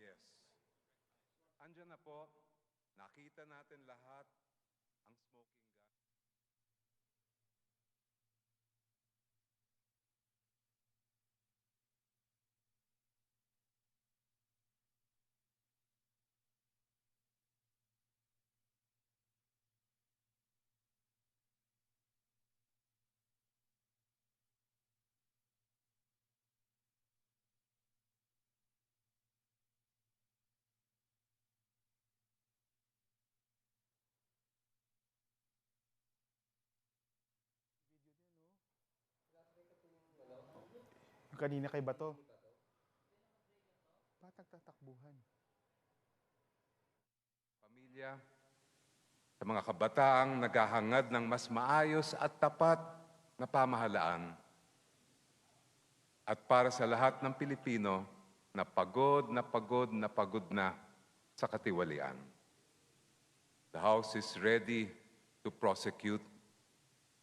Yes. Andiyan na po. Nakita natin lahat ang smoking gun. Yung kanina kay Bato. Patagtatakbuhan. Pamilya, sa mga kabataang naghahangad ng mas maayos at tapat na pamahalaan. At para sa lahat ng Pilipino na pagod na pagod na pagod na sa katiwalian. The House is ready to prosecute,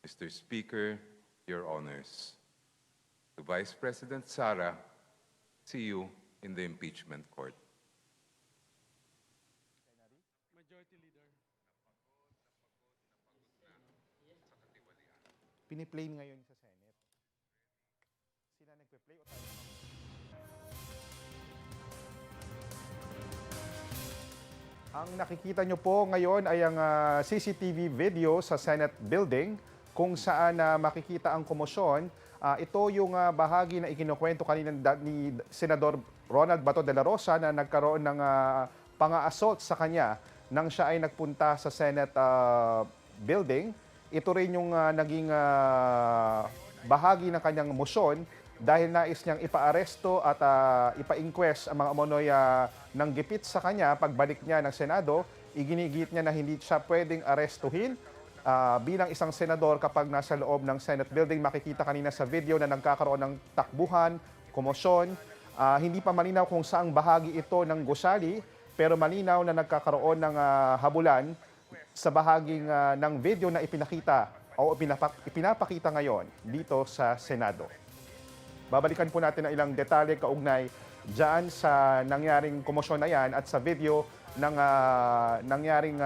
Mr. Speaker, Your Honors. To Vice President Sara, see you in the impeachment court. Majority Leader. Piniplay ngayon sa Senate. Sila nagpe-play o tayo? Ang nakikita nyo po ngayon ay ang CCTV video sa Senate building kung saan makikita ang komosyon. Ito yung bahagi na ikinukwento kanina ni Senador Ronald Bato de la Rosa na nagkaroon ng pang-assault sa kanya nang siya ay nagpunta sa Senate building. Ito rin yung naging bahagi ng kanyang mosyon dahil nais niyang ipa-aresto at ipa-inquest ang mga umunoy ng gipit sa kanya pagbalik niya ng Senado. Iginigit niya na hindi siya pwedeng arestuhin bilang isang senador kapag nasa loob ng Senate building. Makikita kanina sa video na nagkakaroon ng takbuhan, komosyon. Hindi pa malinaw kung saang bahagi ito ng gusali, pero malinaw na nagkakaroon ng habulan sa bahaging ng video na ipinakita o ipinapakita ngayon dito sa Senado. Babalikan po natin ang ilang detalye kaugnay dyan sa nangyaring komosyon na yan at sa video ng nangyaring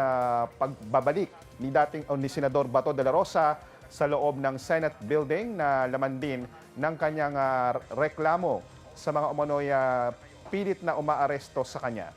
pagbabalik ni Senador Bato de la Rosa sa loob ng Senate building na laman din ng kanyang reklamo sa mga umunoy pilit na umaaresto sa kanya.